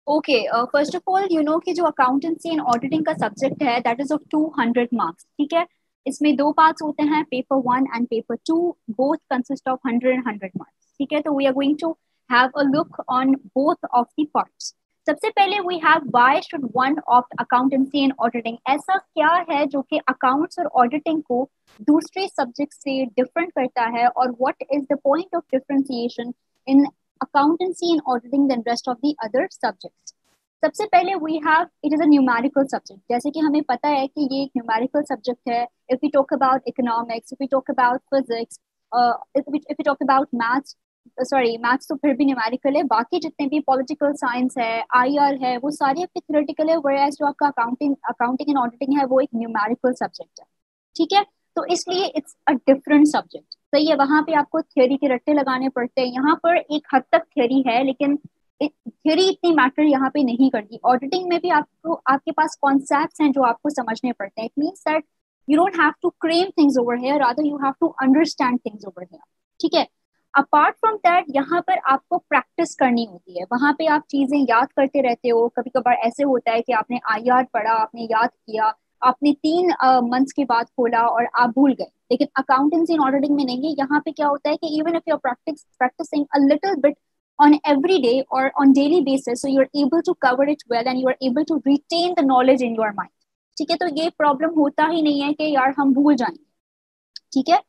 Okay, first of all you know कि जो accountancy and auditing का सब्जेक्ट है दैट इज ऑफ 200 मार्क्स, ठीक है। इसमें दो पार्ट्स होते हैं, paper 1 and paper 2, both consist of 100 marks, ठीक है। तो we are going to have a look on both of the parts. सबसे पहले we have why should one of accountancy and auditing, ऐसा क्या है जो कि अकाउंट्स और ऑडिटिंग को दूसरे सब्जेक्ट से डिफरेंट करता है, और what is the point of differentiation in accountancy and auditing than rest of the other subjects. सबसे पहले we have it is a numerical subject, जैसे कि हमें पता है कि ये एक numerical subject है. If we talk about economics, if we talk about physics, if we talk about maths, sorry maths तो फिर भी न्यूमेरिकल है, बाकी जितने भी पॉलिटिकल साइंस है, आईआर है, वो सारे आपके थ्योरेटिकल है, whereas जो आपका अकाउंटिंग एंड ऑडिटिंग है वो एक न्यूमेरिकल सब्जेक्ट है, ठीक है। तो इसलिए इट्स अ डिफरेंट सब्जेक्ट, सही है। वहां पे आपको थ्योरी के रट्टे लगाने पड़ते हैं, यहाँ पर एक हद तक थ्योरी है लेकिन थ्योरी इतनी मैटर यहाँ पे नहीं करती। ऑडिटिंग में भी आपको आपके पास कॉन्सेप्ट्स हैं जो आपको समझने पड़ते हैं। It means that you don't have to cram things over here, rather you have to understand things over here, ठीक है। अपार्ट फ्रॉम दैट यहाँ पर आपको प्रैक्टिस करनी होती है, वहां पे आप चीजें याद करते रहते हो। कभी कभार ऐसे होता है कि आपने आईआर पढ़ा, आपने याद किया, आपने 3 मंथ्स के बाद खोला और आप भूल गए, लेकिन अकाउंटेंसी एंड ऑडिटिंग में नहीं है। यहाँ पे क्या होता है कि even if you are practicing a little bit on every day or on daily basis, so you're able to cover it well and you are able to retain the knowledge in your mind, ठीक है। तो ये problem होता ही नहीं है कि यार हम भूल जाएंगे, ठीक है।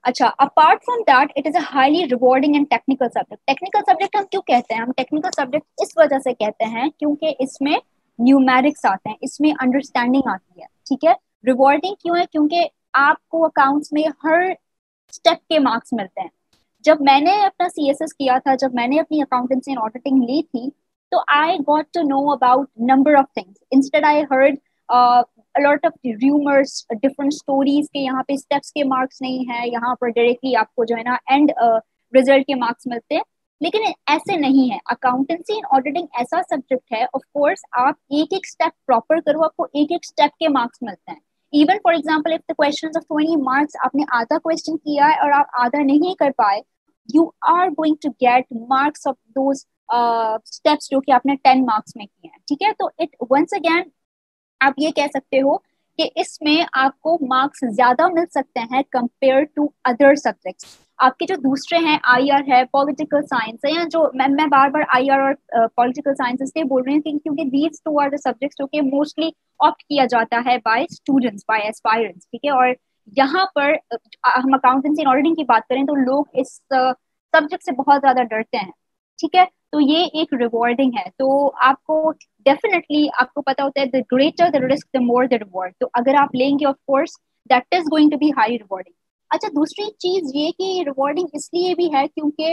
अच्छा, apart from that it is a highly rewarding and technical subject. Technical subject हम क्यों कहते हैं? हम टेक्निकल सब्जेक्ट इस वजह से कहते हैं क्योंकि इसमें न्यूमेरिक्स आते हैं, इसमें अंडरस्टैंडिंग आती है, ठीक है। रिवॉर्डिंग क्यों है? क्योंकि आपको अकाउंट्स में हर स्टेप के मार्क्स मिलते हैं। जब मैंने अपना सीएसएस किया था, जब मैंने अपनी अकाउंटेंसी एंड ऑडिटिंग ली थी, तो I got to know about number of things. Instead I heard a lot of rumors, different stories के यहाँ पे स्टेप्स के मार्क्स नहीं है, यहाँ पर डायरेक्टली आपको जो है ना एंड रिजल्ट के मार्क्स मिलते हैं। लेकिन ऐसे नहीं है। अकाउंटेंसी एंड ऑडिटिंग ऐसा सब्जेक्ट है, ऑफ कोर्स आप एक एक स्टेप प्रॉपर करो, आपको एक एक स्टेप के मार्क्स मिलते हैं। Even for example if the question of 20 marks, आपने आधा क्वेश्चन किया है और आप आधा नहीं कर पाए, you are going to get marks of those steps जो कि आपने 10 मार्क्स में किए हैं, ठीक है। तो इट वंस अगेन आप ये कह सकते हो कि इसमें आपको मार्क्स ज्यादा मिल सकते हैं कंपेयर टू अदर सब्जेक्ट्स। आपके जो दूसरे हैं, आईआर है, पॉलिटिकल साइंस है, या जो मैं बार बार आईआर और पॉलिटिकल साइंस इसलिए बोल रही हूँ क्योंकि these two are the subjects जो कि मोस्टली ऑप्ट किया जाता है बाय स्टूडेंट्स, बाय एस्पायरेंट्स, ठीक है। और यहाँ पर हम अकाउंटेंसी एंड ऑडिटिंग की बात करें तो लोग इस सब्जेक्ट से बहुत ज्यादा डरते हैं, ठीक है। तो ये एक रिवॉर्डिंग है। तो आपको डेफिनेटली आपको पता होता है the greater the risk the more the reward, तो अगर आप लेंगे of course that is going to be high rewarding. अच्छा, दूसरी चीज ये कि रिवॉर्डिंग इसलिए भी है क्योंकि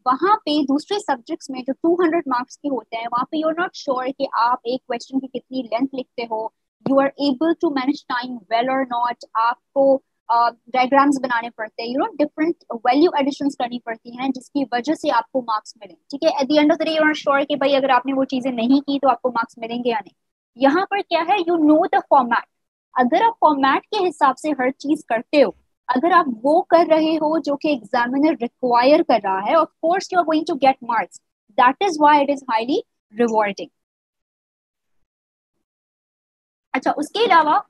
वहां पे दूसरे सब्जेक्ट्स में जो 200 मार्क्स के होते हैं, वहां पे यू आर नॉट श्योर कि आप एक क्वेश्चन की कितनी लेंथ लिखते हो, you are able to manage time well और नॉट, आपको डायग्राम्स बनाने पड़ते हैं, you know different value additions करनी पड़ती हैं जिसकी वजह से आपको मार्क्स मिले, ठीक है। At the end of the day you are sure कि भाई अगर आपने वो चीजें नहीं की तो आपको मार्क्स मिलेंगे या नहीं। यहाँ पर क्या है, यू नो द फॉर्मेट। अगर आप फॉर्मेट के हिसाब से हर चीज करते हो, अगर आप वो कर रहे हो जो कि एग्जामिनर रिक्वायर कर रहा है, of course you are going to get marks. That is why it is highly rewarding. अच्छा, उसके अलावा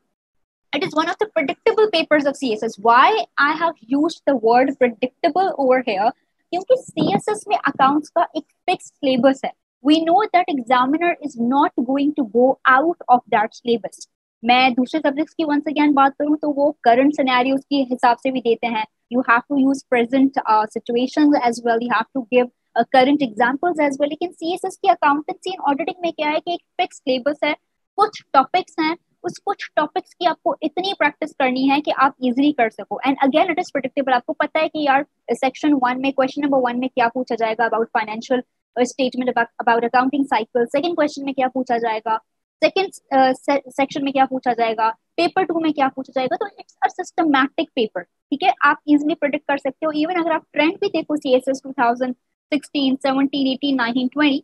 it is one of the predictable papers of CSS. Why I have used the word predictable over here? क्योंकि CSS में accounts का एक fixed syllabus है. We know that examiner is not going to go out of that syllabus. मैं दूसरे subjects की once again बात करूं तो वो current scenarios के हिसाब से भी देते हैं. You have to use present situations as well. You have to give current examples as well. लेकिन CSS की accountancy and auditing में क्या है कि एक fixed syllabus है, कुछ टॉपिक्स हैं, उस कुछ टॉपिक्स की आपको इतनी प्रैक्टिस करनी है कि आप इजीली कर सको। And again it is predictable. आपको पता है कि यार सेक्शन 1 में क्वेश्चन नंबर 1 में क्या पूछा जाएगा about financial statement, about accounting cycle. Second question में क्या पूछा जाएगा, सेकंड सेक्शन में क्या पूछा जाएगा, पेपर 2 में क्या पूछा जाएगा। तो इट्स अ सिस्टमैटिक पेपर, ठीक है। आप इजीली प्रेडिक्ट कर सकते हो। इवन अगर आप ट्रेंड भी देखो CSS 2016, 17, 18, 19, 20,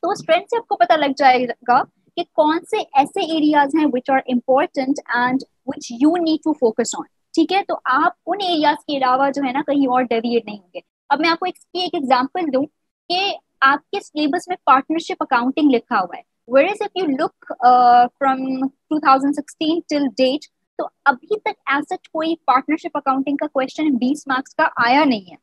तो उस ट्रेंड से आपको पता लग जाएगा कि कौन से ऐसे एरियाज हैं which are important and which you need to focus on, ठीक है। तो आप उन एरियाज के अलावा जो है ना कहीं और डेविएट नहीं होंगे। अब मैं आपको एक एग्जांपल दूं कि आपके सिलेबस में पार्टनरशिप अकाउंटिंग लिखा हुआ है, whereas if you look from 2016 till date, तो अभी तक ऐसा कोई पार्टनरशिप अकाउंटिंग का क्वेश्चन 20 मार्क्स का आया नहीं है।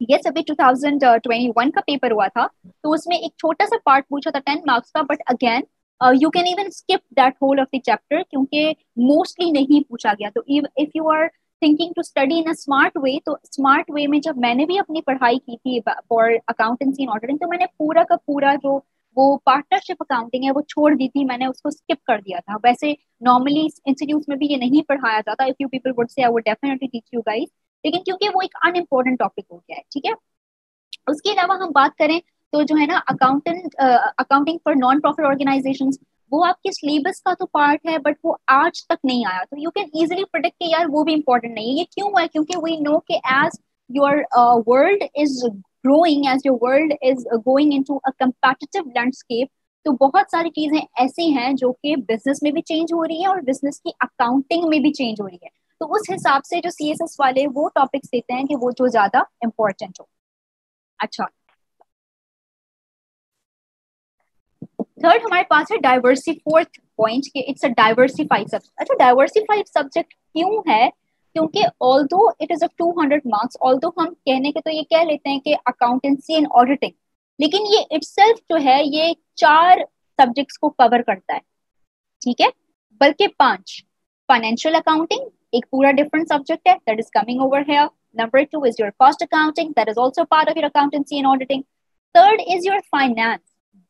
यस, अभी 2021 का पेपर हुआ था, तो उसमें एक छोटा सा पार्ट पूछा था 10 मार्क्स का, but again you can even skip that whole of the chapter, क्योंकि मोस्टली नहीं पूछा गया। तो if you are thinking to study in a smart way, तो स्मार्ट वे में जब मैंने भी अपनी पढ़ाई की थी फॉर अकाउंटेंसी एंड ऑडिटिंग, तो मैंने पूरा का पूरा जो वो पार्टनरशिप अकाउंटिंग है वो छोड़ दी थी, मैंने उसको स्किप कर दिया था। वैसे नॉर्मली इंस्टीट्यूट में भी ये नहीं पढ़ाया जाता, if you people would say I would definitely teach you guys, लेकिन क्योंकि वो एक अनइम्पोर्टेंट टॉपिक हो गया है, ठीक है। उसके अलावा हम बात करें तो जो है ना accounting for non profit organization, वो आपके सिलेबस का तो पार्ट है, बट वो आज तक नहीं आया, तो यू कैन इजिली प्रिडिक्ट कि यार वो भी इंपॉर्टेंट नहीं है। ये क्यों है? क्योंकि वी नो कि as your world is growing, as your world is going into a competitive landscape, तो बहुत सारी चीजें ऐसी हैं जो कि बिजनेस में भी चेंज हो रही है और बिजनेस की अकाउंटिंग में भी चेंज हो रही है। तो उस हिसाब से जो सीएसएस वाले वो टॉपिक्स देते हैं कि वो जो ज्यादा इंपॉर्टेंट हो। अच्छा, थर्ड हमारे पास है डाइवर्सी, फोर्थ पॉइंट कि इट्स अ डाइवर्सिफाइड सब्जेक्ट। अच्छा, डाइवर्सिफाइड सब्जेक्ट क्यों है? क्योंकि although it is of 200 marks, although हम कहने के तो ये कह लेते हैं कि अकाउंटेंसी एंड ऑडिटिंग, लेकिन ये इटसेल्फ जो है ये 4 सब्जेक्ट्स को कवर करता है, ठीक है, बल्कि 5। फाइनेंशियल अकाउंटिंग एक पूरा डिफरेंट सब्जेक्ट है, that is coming over here. Number 2 is your cost accounting, that is also part of your accountancy and auditing. Third is your finance,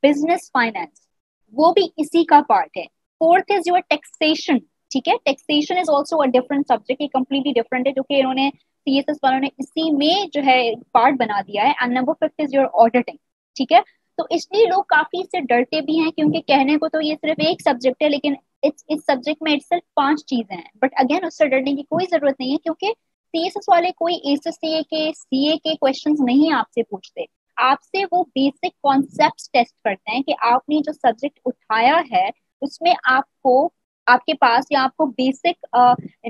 business finance, वो भी इसी का पार्ट है। फोर्थ इज योर टैक्सेशन, ठीक है, taxation is also a different subject, ये completely different है, जो कि इन्होंने सीएसएस वालों ने इसी में जो है पार्ट बना दिया है। And number 5 is your auditing, ठीक है। तो इसलिए लोग काफी इससे डरते भी हैं, क्योंकि कहने को तो ये सिर्फ एक सब्जेक्ट है, लेकिन इस सब्जेक्ट में इट्स 5 चीजें हैं। बट अगेन उससे डरने की कोई जरूरत नहीं है, क्योंकि सीएसएस वाले कोई एसएससीए के सीए के क्वेश्चंस नहीं आपसे पूछते, आपसे वो बेसिक कॉन्सेप्ट्स टेस्ट करते हैं कि आपने जो सब्जेक्ट उठाया है उसमें आपको, आपके पास या आपको बेसिक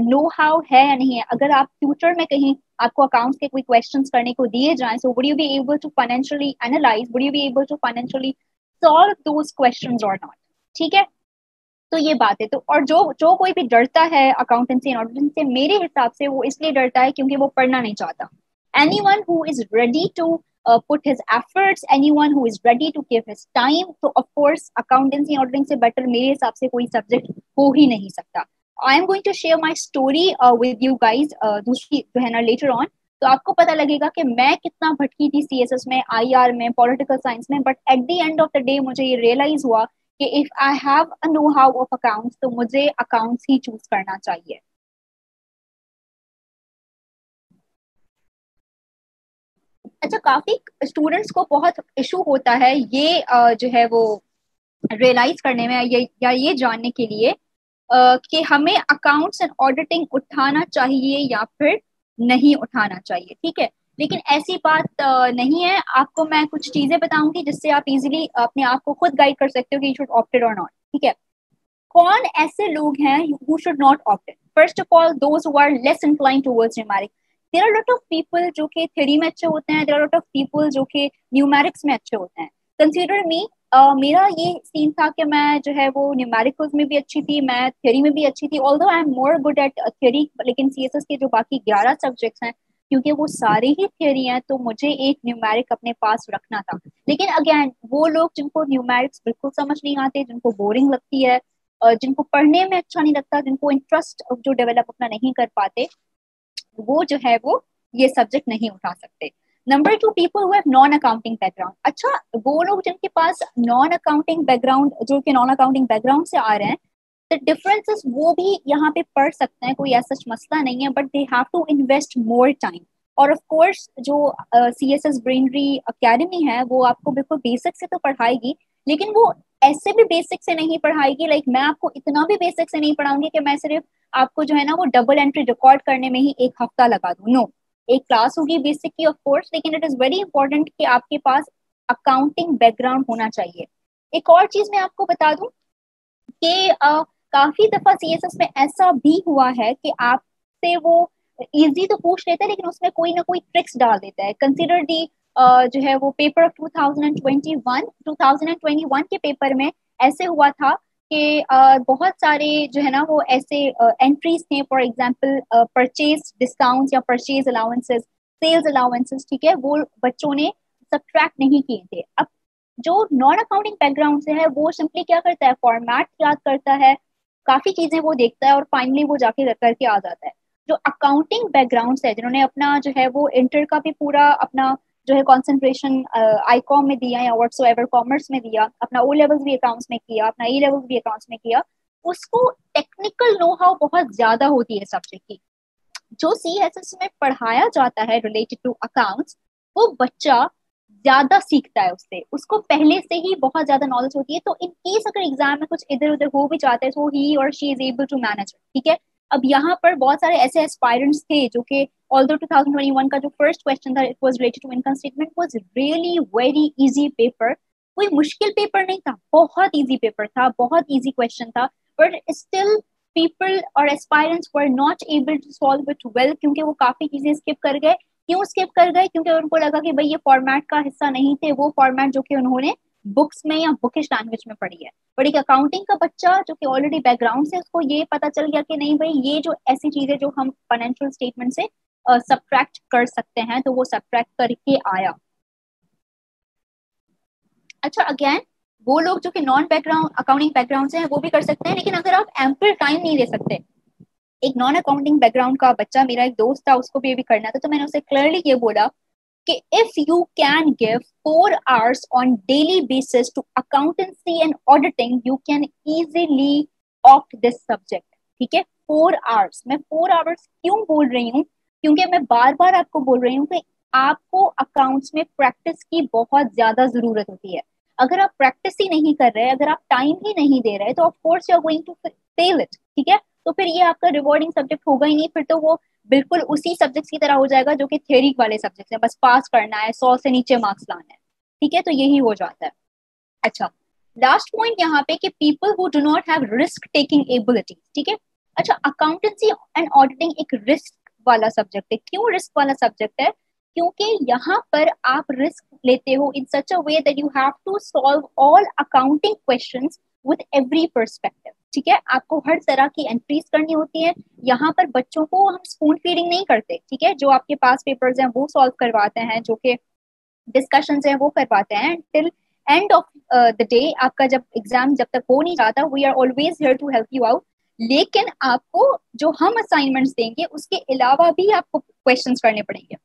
नो हाउ है या नहीं है। अगर आप फ्यूचर में कहीं आपको अकाउंट्स के कोई क्वेश्चंस करने को दिए जाएं, so would you be able to financially analyze, would you be able to financially solve those questions और नॉट, ठीक है। तो ये बात है। तो और जो जो कोई भी डरता है अकाउंटेंसी एंड ऑडिटिंग से, मेरे हिसाब से वो इसलिए डरता है क्योंकि वो पढ़ना नहीं चाहता। Anyone who is ready to put his efforts, anyone who is ready to give his time, तो of course accountancy auditing से better मेरे हिसाब से कोई सब्जेक्ट हो ही नहीं सकता। I am going to share my story with you guys, दूसरी जो है ना later on, तो आपको पता लगेगा कि मैं कितना भटकी थी सीएसएस में, आईआर में, पॉलिटिकल साइंस में, but at the end of the day मुझे ये रियलाइज हुआ कि if I have a know how of accounts, तो मुझे अकाउंट्स ही चूज करना चाहिए। अच्छा, काफी स्टूडेंट्स को बहुत इशू होता है ये जो है वो रियलाइज करने में, या ये जानने के लिए कि हमें अकाउंट्स एंड ऑडिटिंग उठाना चाहिए या फिर नहीं उठाना चाहिए, ठीक है। लेकिन ऐसी बात नहीं है। आपको मैं कुछ चीजें बताऊंगी जिससे आप इजीली अपने आप को खुद गाइड कर सकते हो कि यू शुड ऑप्टेड और नॉट, ठीक है। कौन ऐसे लोग हैं who should not opt in? First of all, those who are less incline towards numeric. There are lot of people जो कि थ्योरी में अच्छे होते हैं, there are lot of people जो कि न्यूमेरिक्स में अच्छे होते हैं। कंसीडर मी, मेरा ये सीन था कि मैं जो है वो न्यूमेरिकल्स में भी अच्छी थी, मैं थ्योरी में भी अच्छी थी, although I am more good at theory, लेकिन सीएसएस के जो बाकी 11 सब्जेक्ट्स हैं, क्योंकि वो सारे ही थ्योरी हैं, तो मुझे एक न्यूमेरिक अपने पास रखना था। लेकिन अगेन वो लोग जिनको न्यूमेरिक्स बिल्कुल समझ नहीं आते, जिनको बोरिंग लगती है, जिनको पढ़ने में अच्छा नहीं लगता, जिनको इंटरेस्ट जो डेवलप अपना नहीं कर पाते, वो जो है वो ये सब्जेक्ट नहीं उठा सकते। Number 2, people who have non accounting background. अच्छा, वो लोग जिनके पास नॉन अकाउंटिंग बैकग्राउंड, जो कि नॉन अकाउंटिंग बैकग्राउंड से आ रहे हैं, द डिफरेंसेस वो भी यहाँ पे पढ़ सकते हैं, कोई ऐसा मसला नहीं है, but they have to invest more time. और ऑफ कोर्स जो सीएसएस ब्रेनरी एकेडमी है वो आपको बिल्कुल बेसिक से तो पढ़ाएगी, लेकिन वो ऐसे भी बेसिक से नहीं पढ़ाएगी। लाइक मैं आपको इतना भी बेसिक से नहीं पढ़ाऊंगी कि मैं सिर्फ आपको जो है ना वो डबल एंट्री रिकॉर्ड करने में ही एक हफ्ता लगा दूं। नो, एक क्लास होगी बेसिक की ऑफ कोर्स, लेकिन इट इज वेरी इंपॉर्टेंट कि आपके पास अकाउंटिंग बैकग्राउंड होना चाहिए। एक और चीज मैं आपको बता दूं कि काफी दफा सीएसएस में ऐसा भी हुआ है कि आपसे वो इजी तो पूछ लेता है, लेकिन उसमें कोई ना कोई ट्रिक्स डाल देता है। कंसिडर दी जो है वो पेपर ऑफ 2021 के पेपर में ऐसे हुआ था कि बहुत सारे जो है ना वो ऐसे एंट्रीज थे, फॉर एग्जांपल परचेज डिस्काउंट्स या परचेज अलाउंसेस, सेल्स अलाउंसेस, ठीक है, वो बच्चों ने सब्ट्रैक्ट नहीं किए थे। अब जो नॉन अकाउंटिंग बैकग्राउंड से है वो सिंपली क्या करता है, फॉर्मेट याद करता है, काफी चीजें वो देखता है और फाइनली वो जाके करके आ जाता है। जो अकाउंटिंग बैकग्राउंड है, जिन्होंने अपना जो है वो इंटर का भी पूरा अपना जो है कंसंट्रेशन आईकॉम में दिया या व्हाट्सोएवर कॉमर्स में दिया, अपना ओ लेवल्स भी अकाउंट्स में किया, अपना ई लेवल्स भी अकाउंट्स में किया, उसको टेक्निकल नो हाउ बहुत ज्यादा होती है सब्जेक्ट की। जो सीएसएस में पढ़ाया जाता है रिलेटेड टू अकाउंट्स, वो बच्चा ज्यादा सीखता है उससे, उसको पहले से ही बहुत ज्यादा नॉलेज होती है। तो इन केस अगर एग्जाम में कुछ इधर उधर हो भी जाता है तो ही और she is able to manage, ठीक है। अब यहाँ पर बहुत सारे ऐसे एस्पायरेंट्स थे जो कि ऑल्दो 2021 का जो फर्स्ट क्वेश्चन था it was related to income statement was really very easy paper. कोई मुश्किल पेपर नहीं था, बहुत इजी पेपर था, बहुत इजी क्वेश्चन था, बट स्टिल पीपल और aspirants were not able to solve it well, क्योंकि वो काफी चीजें स्किप कर गए। क्यों स्किप कर गए? क्योंकि उनको लगा कि भाई ये फॉर्मेट का हिस्सा नहीं थे, वो फॉर्मेट जो कि उन्होंने बुक्स में या बुकिश लैंग्वेज में पढ़ी है। बट एक अकाउंटिंग का बच्चा जो कि ऑलरेडी बैकग्राउंड से, उसको ये पता चल गया कि नहीं भाई ये जो ऐसी चीजें जो हम फाइनेंशियल स्टेटमेंट से सब्ट्रैक्ट कर सकते हैं, तो वो सब्ट्रैक्ट करके आया। अच्छा, अगेन वो लोग जो कि नॉन बैकग्राउंड अकाउंटिंग बैकग्राउंड से हैं वो भी कर सकते हैं, लेकिन अगर आप एम्पल टाइम नहीं दे सकते, एक नॉन अकाउंटिंग बैकग्राउंड का बच्चा, मेरा एक दोस्त था, उसको भी अभी करना था, तो मैंने उसे क्लियरली ये बोला कि if you can give 4 hours on daily basis to accountancy and auditing you can easily opt this subject, ठीक है। 4 hours, मैं 4 hours क्यों बोल रही हूँ, क्योंकि मैं बार बार आपको बोल रही हूँ कि आपको अकाउंट्स में प्रैक्टिस की बहुत ज्यादा जरूरत होती है। अगर आप प्रैक्टिस ही नहीं कर रहे, अगर आप टाइम ही नहीं दे रहे, तो of course you are going to fail it, ठीक है। तो फिर ये आपका रिवॉर्डिंग सब्जेक्ट होगा ही नहीं, फिर तो वो बिल्कुल उसी सब्जेक्ट की तरह हो जाएगा जो कि थ्योरी वाले सब्जेक्ट है, बस पास करना है, 100 से नीचे मार्क्स लाना है, ठीक है, तो यही हो जाता है। अच्छा, लास्ट पॉइंट यहाँ पे कि people who do not have risk taking ability, ठीक है। अच्छा, अकाउंटेंसी एंड ऑडिटिंग एक रिस्क वाला सब्जेक्ट है। क्यों रिस्क वाला सब्जेक्ट है? क्योंकि यहाँ पर आप रिस्क लेते हो in such a way that you have to solve all accounting questions with every perspective, ठीक है। आपको हर तरह की एंट्रीज करनी होती है। यहाँ पर बच्चों को हम स्पून फीडिंग नहीं करते, ठीक है। जो आपके पास पेपर्स हैं वो सॉल्व करवाते हैं, जो कि डिस्कशन है वो करवाते हैं till end of the day. आपका जब एग्जाम जब तक हो नहीं जाता, we are always here to help you out. लेकिन आपको जो हम असाइनमेंट्स देंगे उसके अलावा भी आपको क्वेश्चंस करने पड़ेंगे।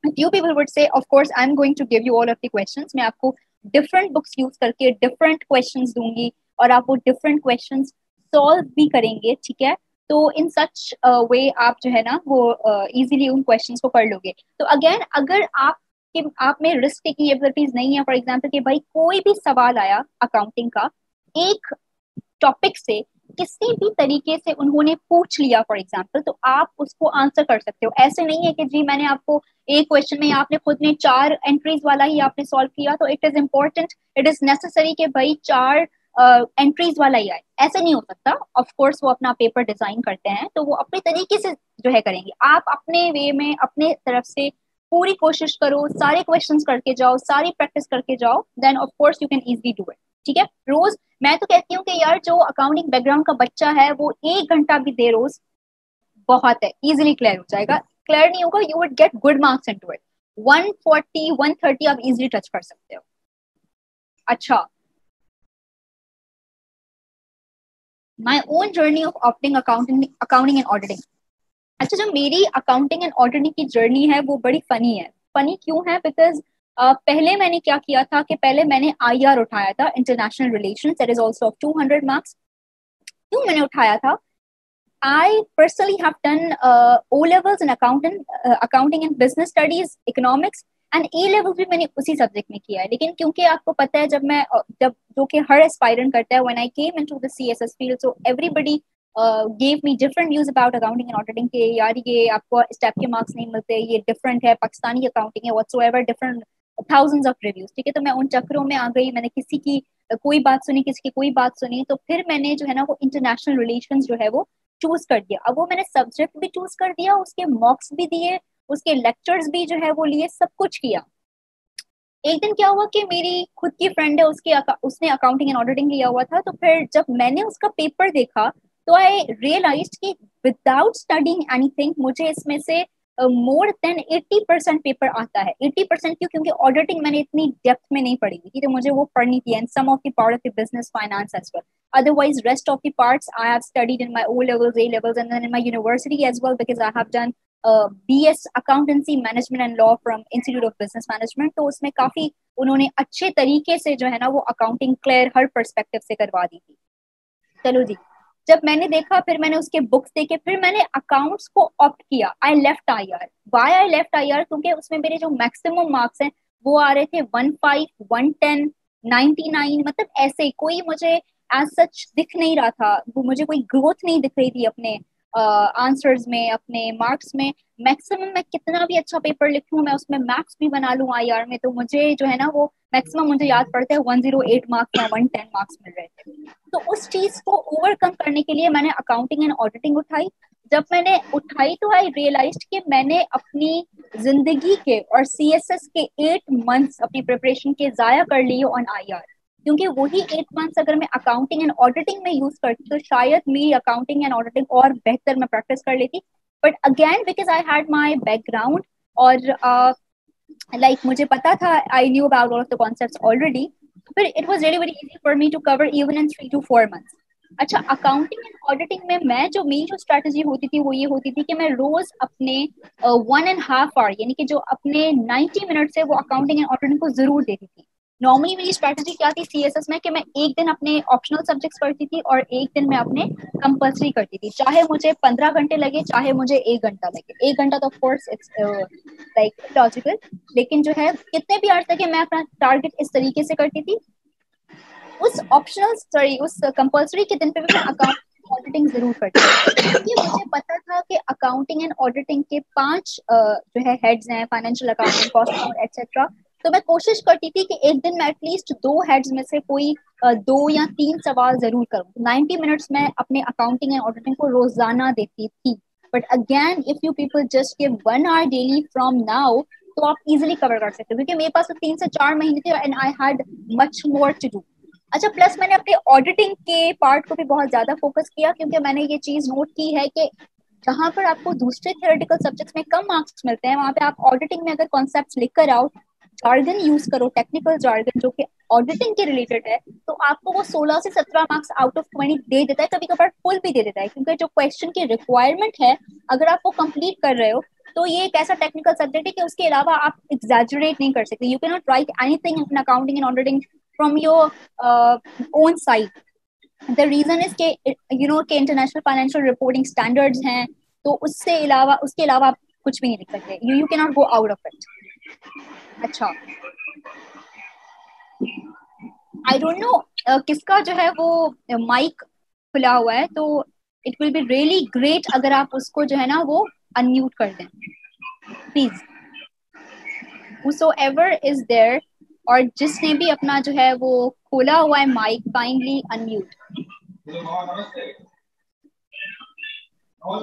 few people would say of course I'm going to give you all of the questions, मैं आपको different books यूज करके different questions दूंगी और आप वो different questions solve भी करेंगे, ठीक है। तो इन सच वे आप जो है ना वो इजीली उन क्वेश्चंस को कर लोगे। तो अगेन, अगर आप कि आप में रिस्क टेकिंग एबिलिटीज नहीं है, फॉर एग्जाम्पल कि भाई कोई भी सवाल आया अकाउंटिंग का एक टॉपिक से, किसी भी तरीके से उन्होंने पूछ लिया फॉर एग्जाम्पल, तो आप उसको आंसर कर सकते हो। ऐसे नहीं है कि जी मैंने आपको एक क्वेश्चन में आपने खुद ने 4 एंट्रीज वाला ही आपने सॉल्व किया तो it is important, it is necessary कि भाई 4 एंट्रीज वाला ही आए, ऐसे नहीं हो सकता। ऑफ कोर्स वो अपना पेपर डिजाइन करते हैं तो वो अपने तरीके से जो है करेंगे। आप अपने वे में अपने तरफ से पूरी कोशिश करो, सारे क्वेश्चंस करके जाओ, सारी प्रैक्टिस करके जाओ, then of course you can easily do it, ठीक है। रोज मैं तो कहती हूँ कि यार जो अकाउंटिंग बैकग्राउंड का बच्चा है वो 1 घंटा भी दे रोज, बहुत है, इजीली क्लियर हो जाएगा। क्लियर नहीं होगा, you would get good marks into it. 140 130 आप इजीली टच कर सकते हो। अच्छा, my own journey of opting accounting and auditing. अच्छा, जो मेरी अकाउंटिंग एंड ऑडिटिंग की जर्नी है वो बड़ी फनी है। फनी क्यों है? बिकॉज पहले मैंने क्या किया था कि पहले मैंने आईआर उठाया था, international relation, that is also of 200 marks. क्यों मैंने उठाया था? I personally have done O levels in accounting and business studies, economics, and A level भी मैंने उसी सब्जेक्ट में किया है। लेकिन क्योंकि आपको पता है जब जो कि हर एस्पायरेंट करता है, when I came into the CSS field, so everybody gave me different views about accounting and auditing के यार ये आपको स्टेप के मार्क्स नहीं मिलते, ये डिफरेंट है, पाकिस्तानी अकाउंटिंग है, whatsoever different, thousands of reviews, ठीक है। तो मैं उन चक्रों में आ गई, मैंने किसी की कोई बात सुनी, किसी की कोई बात सुनी, तो फिर मैंने जो है ना वो इंटरनेशनल रिलेशन जो है वो चूज कर दिया। अब वो मैंने सब्जेक्ट भी चूज कर दिया, उसके मॉक्स भी दिए, उसके लेक्चर्स भी जो है वो लिए, सब कुछ किया। एक दिन क्या हुआ कि मेरी खुद की फ्रेंड है, उसने अकाउंटिंग एंड ऑडिटिंग लिया हुआ था, तो फिर जब मैंने उसका पेपर देखा तो आई रियलाइज्ड कि विदाउट स्टडिंग एनीथिंग मुझे इसमें से मोर देन 80% पेपर आता है। 80% क्यों? क्योंकि ऑडिटिंग मैंने इतनी डेप्थ में नहीं पढ़ी हुई थी, तो मुझे वो पढ़नी थी, and some of the part of the business finance as well. Otherwise, rest of the parts I have studied in my O levels, A levels, and then in my university as well, because I have done BS Accountancy Management and Law from Institute of Business Management। तो उसमें काफी उन्होंने अच्छे तरीके से जो है ना वो अकाउंटिंग क्लियर हर पर्सपेक्टिव से करवा दी थी। चलो जी, जब मैंने देखा, फिर मैंने उसके बुक्स देखे, फिर मैंने अकाउंट्स को ऑप्ट किया। I left I R. Why I left I R? क्योंकि उसमें मेरे जो मैक्सिमम मार्क्स हैं वो आ रहे थे 15, 110, 99, मतलब ऐसे कोई मुझे एज सच दिख नहीं रहा था, वो मुझे कोई ग्रोथ नहीं दिख रही थी अपने आंसर्स में, अपने मार्क्स में। मैक्सिमम मैं कितना भी अच्छा पेपर लिखूं, मैं उसमें मैथ्स भी बना लूं आईआर में, तो मुझे जो है ना वो मैक्सिमम मुझे याद पड़ते हैं 108 मार्क्स या 110 मार्क्स मिल रहे थे। तो उस चीज को ओवरकम करने के लिए मैंने अकाउंटिंग एंड ऑडिटिंग उठाई। जब मैंने उठाई तो आई रियलाइज कि मैंने अपनी जिंदगी के और सीएसएस के 8 मंथ्स अपनी प्रिपरेशन के जाया कर लिए ऑन आईआर। क्योंकि वही 8 मंथ्स अगर मैं अकाउंटिंग एंड ऑडिटिंग में यूज करती तो शायद मेरी अकाउंटिंग एंड ऑडिटिंग और बेहतर मैं प्रैक्टिस कर लेती। But again because I had my background और मुझे पता था, I knew about all of the concepts already, फिर it was really very easy for me to cover even in 3 to 4 months। अच्छा, अकाउंटिंग एंड ऑडिटिंग में मैं जो मेरी जो स्ट्रेटेजी होती थी वो ये होती थी कि मैं रोज अपने 1.5 आवर यानी कि जो अपने 90 मिनट है वो अकाउंटिंग एंड ऑडिटिंग को जरूर देती थी। नॉर्मली मेरी स्ट्रेटेजी क्या थी सीएसएस में कि मैं एक दिन अपने ऑप्शनल सब्जेक्ट्स पढ़ती थी और एक दिन मैं अपने कंपल्सरी करती थी, चाहे मुझे 15 घंटे लगे चाहे मुझे 1 घंटा लगे। 1 घंटा तो ऑफकोर्स इट्स लाइक लॉजिकल, लेकिन जो है कितने भी आवर्स लगे मैं अपना टारगेट इस तरीके से करती थी। उस ऑप्शनल सॉरी उस कंपल्सरी के दिन पे भी मैं अकाउंटिंग ऑडिटिंग जरूर करती थी, क्योंकि मुझे पता था कि अकाउंटिंग एंड ऑडिटिंग के 5 जो है हेड्स हैं, financial accounting, cost account etcetera. तो मैं कोशिश करती थी कि एक दिन मैं एटलीस्ट 2 हेड्स में से कोई 2 या 3 सवाल जरूर करूँ। 90 मिनट्स में अपने अकाउंटिंग एंड ऑडिटिंग को रोजाना देती थी। But again if you people just give 1 hour daily from now तो आप इजिली कवर कर सकते हो, क्योंकि मेरे पास तो 3 से 4 महीने थे and I had much more to do. अच्छा, प्लस मैंने अपने ऑडिटिंग के पार्ट को भी बहुत ज्यादा फोकस किया, क्योंकि मैंने ये चीज नोट की है कि जहां पर आपको दूसरे थियोरेटिकल सब्जेक्ट्स में कम मार्क्स मिलते हैं, वहां पे आप ऑडिटिंग में अगर कॉन्सेप्ट्स लिख कर आओ, जार्गन यूज करो, टेक्निकल जार्गन जो कि ऑडिटिंग के रिलेटेड है, तो आपको वो 16 से 17 मार्क्स आउट ऑफ 20 दे देता है, कभी कभार फुल भी दे देता है। क्योंकि जो क्वेश्चन की रिक्वायरमेंट है अगर आप वो कंप्लीट कर रहे हो तो ये एक ऐसा टेक्निकल सब्जेक्ट है कि उसके अलावा आप एग्जैजरेट नहीं कर सकते। You can not write anything in accounting and auditing from your own side. The reason is के यू नो के इंटरनेशनल फाइनेंशियल रिपोर्टिंग स्टैंडर्ड्स हैं, तो उसके अलावा आप कुछ भी नहीं लिख सकते। You can not go out of it. अच्छा, आई डोंट नो किसका जो है वो माइक खुला हुआ है, तो it will be really great अगर आप उसको जो है ना वो अनम्यूट कर दें प्लीज। whosoever is there, और जिसने भी अपना जो है वो खोला हुआ है mic, kindly unmute,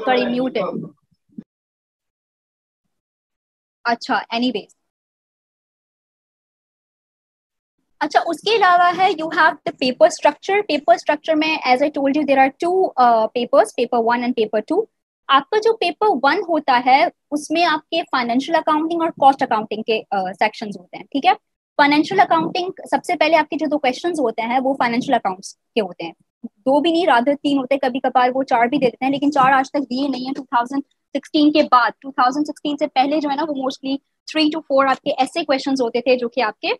sorry muted. अच्छा, एनीवेज, अच्छा उसके अलावा है you have the paper structure. Paper structure में as I told you there are 2 papers, paper 1 and paper 2। आपका जो पेपर 1 होता है उसमें आपके फाइनेंशियल अकाउंटिंग और कॉस्ट अकाउंटिंग के सेक्शंस होते हैं, ठीक है। फाइनेंशियल अकाउंटिंग सबसे पहले आपके जो 2 क्वेश्चंस होते हैं वो फाइनेंशियल अकाउंट्स के होते हैं। 2 भी नहीं, राधर 3 होते हैं, कभी कभार वो 4 भी दे देते हैं, लेकिन 4 आज तक दिए नहीं है 2016 के बाद। 2016 से पहले जो है ना वो मोस्टली 3 to 4 आपके ऐसे क्वेश्चंस होते थे जो कि आपके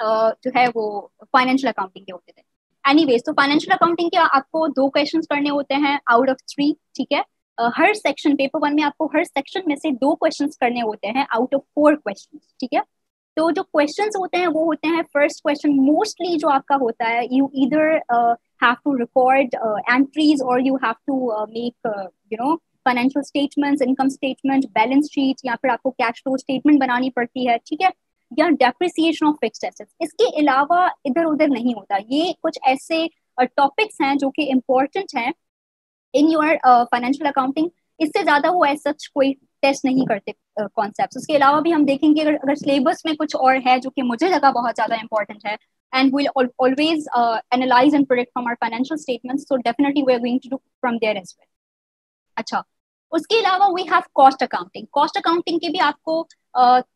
जो है वो फाइनेंशियल अकाउंटिंग के होते थे। एनीवेज, तो फाइनेंशियल अकाउंटिंग के आपको 2 क्वेश्चंस करने होते हैं आउट ऑफ 3, ठीक है। हर सेक्शन, पेपर 1 में आपको हर सेक्शन में से 2 क्वेश्चंस करने होते हैं आउट ऑफ 4 क्वेश्चंस, ठीक है। तो जो क्वेश्चंस होते हैं वो होते हैं, फर्स्ट क्वेश्चन मोस्टली जो आपका होता है, you either have to record entries और you have to make you know financial statements, income statement, balance sheet, या फिर आपको कैश फ्लो स्टेटमेंट बनानी पड़ती है, ठीक है, या डेप्रिसिएशन ऑफ फिक्स्ड एसेट्स। इसके अलावा इधर उधर नहीं होता। ये कुछ ऐसे टॉपिक्स हैं जो कि इम्पोर्टेंट हैं इन योर फाइनेंशियल अकाउंटिंग। इससे ज्यादा वो एज सच कोई टेस्ट नहीं करते कॉन्सेप्ट। उसके अलावा भी हम देखेंगे अगर सिलेबस में कुछ और है जो कि मुझे लगा बहुत ज्यादा इंपॉर्टेंट है, and we'll always analyze and predict from our financial statements, so definitely we're going to do from there as well. अच्छा, उसके अलावा we have cost accounting. Cost accounting के भी आपको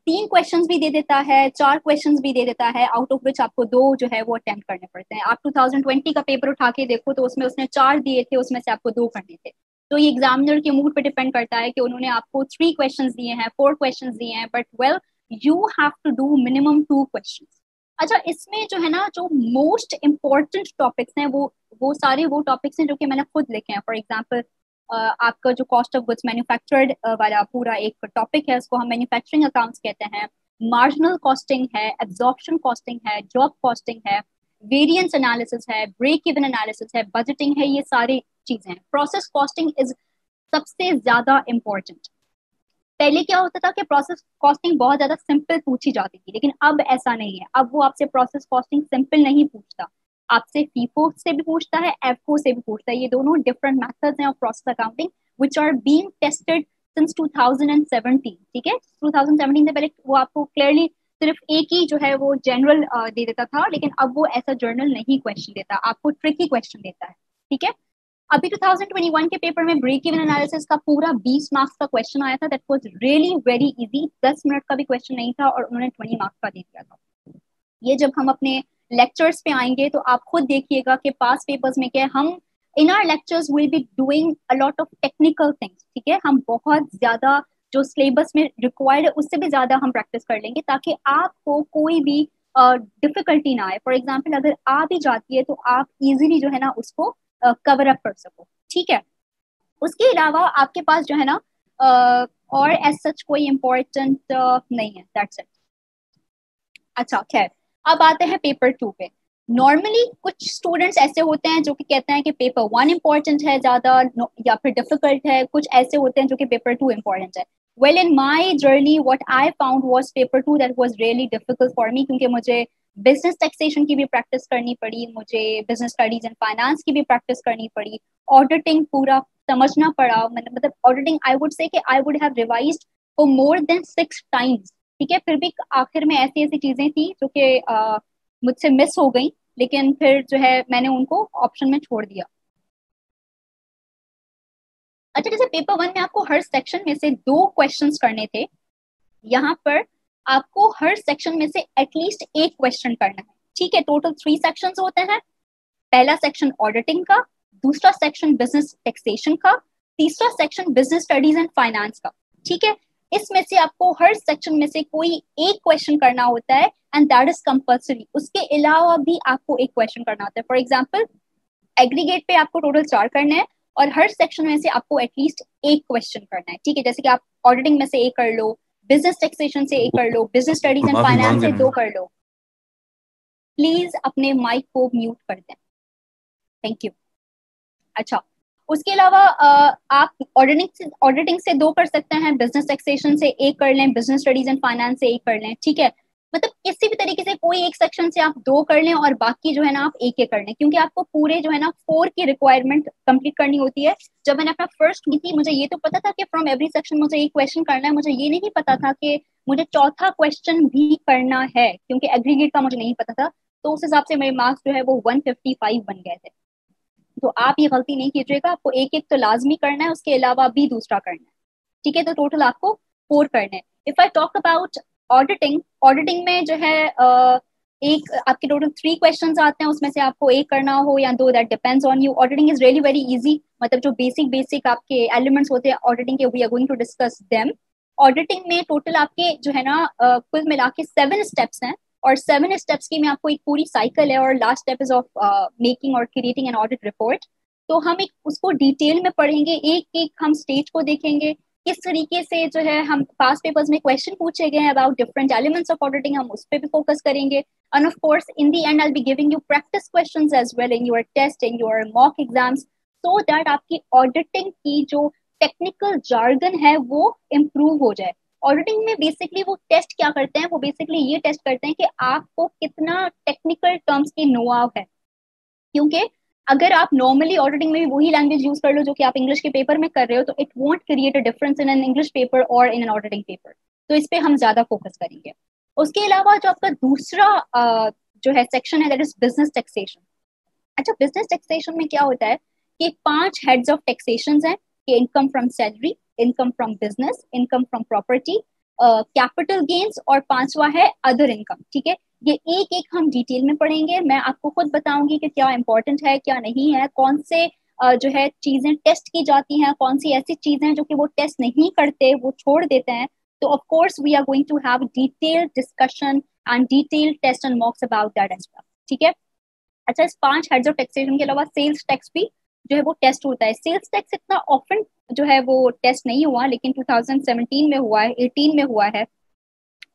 3 क्वेश्चंस भी दे देता है, 4 क्वेश्चंस भी दे देता है, आउट ऑफ विच आपको 2 जो है वो अटेम्प्ट करने पड़ते हैं। आप 2020 का पेपर उठा के देखो तो उसमें उसने 4 दिए थे, उसमें से आपको 2 करने थे। तो ये एग्जामिनर के मूड पे डिपेंड करता है कि उन्होंने आपको 3 क्वेश्चंस दिए हैं, 4 क्वेश्चंस दिए हैं, but well you have to do minimum 2 questions. अच्छा, इसमें जो है ना, जो मोस्ट इम्पोर्टेंट टॉपिक्स हैं वो सारे वो टॉपिक्स हैं जो कि मैंने खुद लिखे हैं। फॉर एग्जाम्पल आपका जो कॉस्ट ऑफ गुड्स मैन्युफैक्चर्ड वाला पूरा एक टॉपिक है, उसको हम मैन्युफैक्चरिंग अकाउंट्स कहते हैं। मार्जिनल कॉस्टिंग है, एब्जॉर्प्शन कॉस्टिंग है, जॉब कॉस्टिंग है, वेरिएंस एनालिसिस है, ब्रेक इवन एनालिसिस है, बजटिंग है, ये सारी चीजें हैं। प्रोसेस कॉस्टिंग इज सबसे ज्यादा इंपॉर्टेंट। पहले क्या होता था कि प्रोसेस कॉस्टिंग बहुत ज्यादा सिंपल पूछी जाती थी, लेकिन अब ऐसा नहीं है। अब वो आपसे प्रोसेस कॉस्टिंग सिंपल नहीं पूछता, आपसे फीफो से भी पूछता है, एफओ से भी पूछता है। ये दोनों डिफरेंट मेथड्स हैं of process accounting which are being tested since 2017। ठीक है, 2017 से पहले वो आपको क्लियरली सिर्फ एक ही जो है वो जनरल दे देता था, लेकिन अब वो ऐसा जर्नल नहीं क्वेश्चन देता, आपको ट्रिकी क्वेश्चन देता है। ठीक है, अभी 2021 के पेपर में ब्रेक इवन एनालिसिस का पूरा 20 मार्क्स का क्वेश्चन आया था। That was really very easy, 10 minute का भी क्वेश्चन नहीं था और उन्होंने 20 मार्क्स का दे दिया था। ये जब हम अपने लेक्चर्स पे आएंगे तो आप खुद देखिएगा कि पास पेपर्स में क्या हम in our lectures will be doing a lot of technical things. ठीक है, हम बहुत ज्यादा जो सिलेबस में रिक्वायर्ड है उससे भी ज्यादा हम प्रैक्टिस कर लेंगे ताकि आपको कोई भी डिफिकल्टी ना आए। फॉर एग्जाम्पल अगर आ भी जाती है तो आप इजीली जो है ना उसको कवर अप कर सको। ठीक है, उसके अलावा आपके पास जो है ना और एज सच कोई इम्पोर्टेंट नहीं है, दैट्स इट। अच्छा खैर, अब आते हैं पेपर 2 पे। नॉर्मली कुछ स्टूडेंट्स ऐसे होते हैं जो कि कहते हैं कि पेपर 1 इम्पोर्टेंट है ज्यादा या फिर डिफिकल्ट है, कुछ ऐसे होते हैं जो कि पेपर 2 इम्पोर्टेंट है। Well in my journey what I found was paper 2 that was really difficult for me, क्योंकि मुझे बिजनेस टैक्सेशन की भी प्रैक्टिस करनी पड़ी, मुझे बिजनेस स्टडीज एंड फाइनेंस की भी प्रैक्टिस करनी पड़ी, ऑडिटिंग पूरा समझना पड़ा। मतलब ऑडिटिंग आई वुड से कि I would have revised for more than 6 times. ठीक है, फिर भी आखिर में ऐसी ऐसी चीजें थी जो कि मुझसे मिस हो गई, लेकिन फिर जो है मैंने उनको ऑप्शन में छोड़ दिया। अच्छा, जैसे पेपर 1 में आपको हर सेक्शन में से 2 क्वेश्चंस करने थे, यहाँ पर आपको हर सेक्शन में से एटलीस्ट 1 क्वेश्चन करना है। ठीक है, टोटल 3 सेक्शंस होते हैं। पहला सेक्शन ऑडिटिंग का, दूसरा सेक्शन बिजनेस टैक्सेशन का, तीसरा section business studies and finance का। ठीक है, इसमें से आपको हर सेक्शन में से कोई एक क्वेश्चन करना होता है एंड दैट इज कंपल्सरी। उसके अलावा भी आपको एक क्वेश्चन करना होता है। फॉर एग्जाम्पल एग्रीगेट पे आपको टोटल 4 करने हैं और हर सेक्शन में से आपको एटलीस्ट एक क्वेश्चन करना है। ठीक है, जैसे कि आप ऑडिटिंग में से एक कर लो, बिजनेस टैक्सेशन से एक कर लो, बिजनेस स्टडीज एंड माफी फाइनेंस मांग से रहे 2 हैं। कर लो। प्लीज अपने माइक को म्यूट कर दें, थैंक यू। अच्छा, उसके अलावा आप ऑडिटिंग से 2 कर सकते हैं, बिजनेस टैक्सेशन से 1 कर लें, बिजनेस स्टडीज एंड फाइनेंस से 1 कर लें। ठीक है, मतलब किसी भी तरीके से कोई एक सेक्शन से आप 2 कर लें और बाकी जो है ना आप एक कर लें, क्योंकि आपको पूरे जो है ना 4 की रिक्वायरमेंट कंप्लीट करनी होती है। जब मैंने अपना फर्स्ट की थी मुझे ये तो पता था कि फ्रॉम एवरी सेक्शन मुझे एक क्वेश्चन करना है, मुझे ये नहीं पता था कि मुझे चौथा क्वेश्चन भी करना है, क्योंकि एग्रीगेट का मुझे नहीं पता था। तो उस हिसाब से मेरे मार्क्स जो है वो 155 बन गए थे। तो आप ये गलती नहीं कीजिएगा, आपको एक एक तो लाजमी करना है, उसके अलावा भी दूसरा करना है। ठीक है, तो टोटल आपको 4 करने हैं। If I talk about auditing, auditing में जो है एक आपके टोटल 3 क्वेश्चंस आते हैं, उसमें से आपको एक करना हो या 2, that depends on you. Auditing is really very easy, मतलब जो बेसिक आपके एलिमेंट्स होते हैं ऑडिटिंग के, we are going to discuss them. Auditing में टोटल आपके जो है ना कुल मिला के 7 स्टेप्स हैं, और 7 स्टेप्स की में आपको एक पूरी साइकिल है, और last step is of making और क्रिएटिंग एन ऑडिट रिपोर्ट। तो हम एक उसको डिटेल में पढ़ेंगे, एक एक हम स्टेज को देखेंगे, किस तरीके से जो है हम पास पेपर्स में क्वेश्चन पूछे गए हैं about different elements of auditing, हम उस पर भी फोकस करेंगे। And of course in the end I will be giving you practice questions as well in your test, in your mock exams, so that आपकी auditing की जो technical jargon है वो इम्प्रूव हो जाए। ऑडिटिंग में बेसिकली वो टेस्ट क्या करते हैं, वो बेसिकली ये टेस्ट करते हैं कि आपको कितना टेक्निकल टर्म्स की नो आव है, क्योंकि अगर आप नॉर्मली ऑडिटिंग में भी वही लैंग्वेज यूज कर लो जो कि आप इंग्लिश के पेपर में कर रहे हो, तो it won't create a difference in an English paper और इन एन ऑडिटिंग पेपर। तो इस पे हम ज्यादा फोकस करेंगे। उसके अलावा जो आपका दूसरा जो है सेक्शन है, दैट इज बिजनेस टैक्सेशन। अच्छा, बिजनेस टैक्सेशन में क्या होता है कि 5 हेड्स ऑफ टैक्सेशन हैं, कि income from salary, income from business, income from property, capital gains, और पांचवा है अदर इनकम। ठीक है, ये एक एक हम डिटेल में पढ़ेंगे। मैं आपको खुद बताऊंगी कि क्या इंपॉर्टेंट है क्या नहीं है, कौन से जो है चीजें टेस्ट की जाती हैं, कौन सी ऐसी चीजें हैं जो कि वो टेस्ट नहीं करते, वो छोड़ देते हैं। तो of course we are going to have detailed discussion and detailed test and mocks about that as well. ठीक है। अच्छा, इस 5 हेड्स ऑफ टैक्सेशन के अलावा सेल्स टैक्स भी जो है वो टेस्ट होता है। सेल्स टैक्स इतना ऑफन जो है वो टेस्ट नहीं हुआ, लेकिन 2017 में हुआ है, 18 में हुआ है,